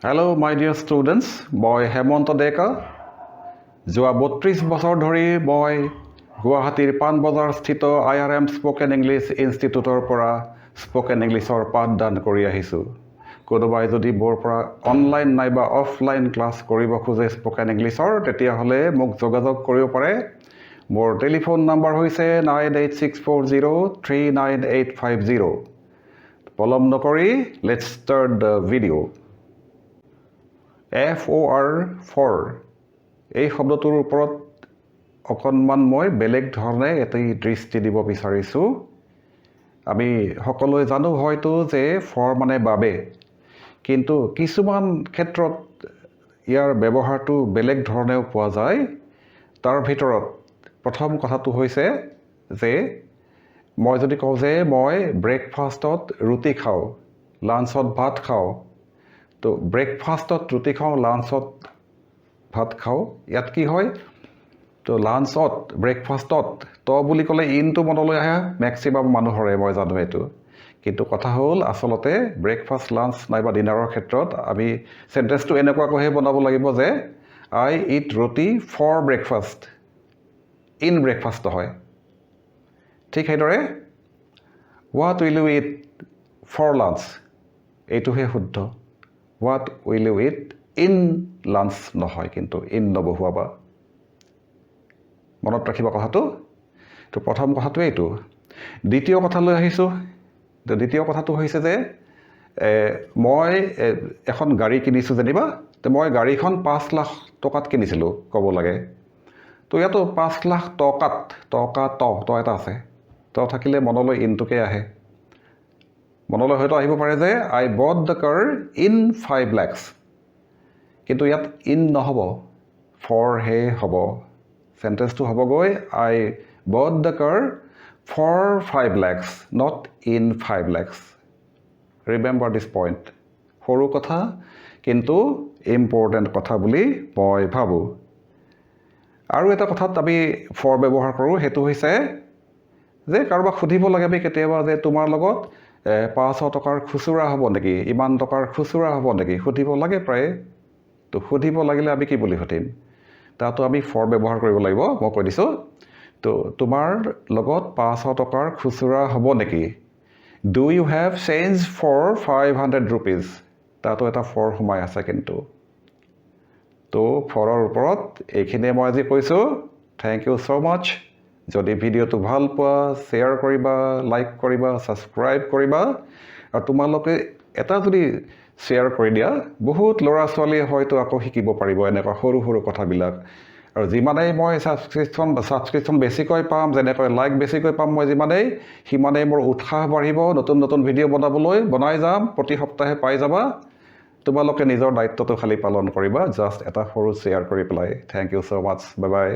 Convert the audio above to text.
Hello, my dear students. Boy Hemanta Deka. যোৱা 32 বছৰ ধৰি মই গুৱাহাটীৰ পানবজাৰ স্থিত IRM স্পোকেন ইংলিছ ইনষ্টিটিউটৰ পৰা স্পোকেন ইংলিছৰ পাঠদান কৰি আহিছোঁ। কোনোবাই যদি মোৰ পৰা অনলাইন নাইবা অফলাইন ক্লাছ কৰিব খোজে স্পোকেন ইংলিছৰ তেতিয়াহ'লে মোক যোগাযোগ কৰিব পাৰে। মোৰ টেলিফোন নম্বৰ হৈছে 9864039850। পলম নকৰি let's start the video'. FOR এই শব্দটোৰ ওপৰত অকণমান মই বেলেগ ধৰণে এটি দৃষ্টি দিব বিচাৰিছোঁ। আমি সকলোৱে জানো হয়তো যে ফৰ মানে বাবে, কিন্তু কিছুমান ক্ষেত্ৰত ইয়াৰ ব্যৱহাৰটো বেলেগ ধৰণেও পোৱা যায়। তাৰ ভিতৰত প্ৰথম কথাটো হৈছে যে মই যদি কওঁ যে মই ব্ৰেকফাষ্টত ৰুটি খাওঁ, লাঞ্চত ভাত খাওঁ, তো ব্ৰেকফাষ্টত ৰুটি খাওঁ, লাঞ্চত ভাত খাওঁ, ইয়াত কি হয়? তো লাঞ্চত ব্ৰেকফাষ্টত বুলি ক'লে ইনটো মনলৈ আহে মেক্সিমাম মানুহৰে, মই জানো এইটো। কিন্তু কথা হ'ল আচলতে ব্ৰেকফাষ্ট, লাঞ্চ নাইবা ডিনাৰৰ ক্ষেত্ৰত আমি চেণ্টেন্সটো এনেকুৱাকৈহে বনাব লাগিব যে I eat roti for breakfast, in breakfast হয়। ঠিক সেইদৰে what will you eat for lunch, এইটোহে শুদ্ধ। What will you eat in lunch নহয়, কিন্তু ইন নবহুৱাবা। মনত ৰাখিবা কথাটো। তো প্ৰথম কথাটো এইটো। দ্বিতীয় কথালৈ আহিছোঁ। দ্বিতীয় কথাটো হৈছে যে মই এখন গাড়ী কিনিছোঁ যেনিবা, তো মই গাড়ীখন 5 লাখ টকাত কিনিছিলোঁ ক'ব লাগে। তো ইয়াতো 5 লাখ টকাত এটা আছে। থাকিলে মনলৈ ইনটোকে আহে। মনলৈ হয়তো আহিব পাৰে যে আই bought the car in 5 lakhs, কিন্তু ইয়াত ইন নহ'ব, ফৰ হে হ'ব। চেণ্টেন্সটো হ'বগৈ I bought the car for 5 lakhs, not in 5 lakhs। Remember this point. সৰু কথা কিন্তু ইম্পৰ্টেণ্ট কথা বুলি মই ভাবোঁ। আৰু এটা কথাত আমি ফৰ ব্যৱহাৰ কৰোঁ, সেইটো হৈছে যে কাৰোবাক সুধিব লাগে আমি কেতিয়াবা যে তোমাৰ লগত 500 টকাৰ খুচুৰা হ'ব নেকি, ইমান টকাৰ খুচুৰা হ'ব নেকি, সুধিব লাগে প্ৰায়ে। তো সুধিব লাগিলে আমি কি বুলি সুধিম? তাতো আমি ফৰ ব্যৱহাৰ কৰিব লাগিব, মই কৈ দিছোঁ। তো তোমাৰ লগত 500 টকাৰ খুচুৰা হ'ব নেকি? Do you have change for 500 rupees? তাতো এটা ফৰ সোমাই আছে কিন্তু। তো ফৰৰ ওপৰত এইখিনিয়ে মই আজি কৈছোঁ। থেংক ইউ ছ' মাছ। যদি ভিডিঅ'টো ভাল পোৱা শ্বেয়াৰ কৰিবা, লাইক কৰিবা, ছাবস্ক্ৰাইব কৰিবা। আৰু তোমালোকে এটা যদি শ্বেয়াৰ কৰি দিয়া, বহুত ল'ৰা ছোৱালীয়ে হয়তো আকৌ শিকিব পাৰিব এনেকুৱা সৰু সৰু কথাবিলাক। আৰু যিমানেই মই ছাবস্ক্ৰিপশ্যন বেছিকৈ পাম, যেনেকৈ লাইক বেছিকৈ পাম মই সিমানেই মোৰ উৎসাহ বাঢ়িব নতুন নতুন ভিডিঅ' বনাই যাম। প্ৰতি সপ্তাহে পাই যাবা। তোমালোকে নিজৰ দায়িত্বটো খালী পালন কৰিবা, জাষ্ট এটা সৰু শ্বেয়াৰ কৰি পেলাই। Thank you so' much. Bye bye.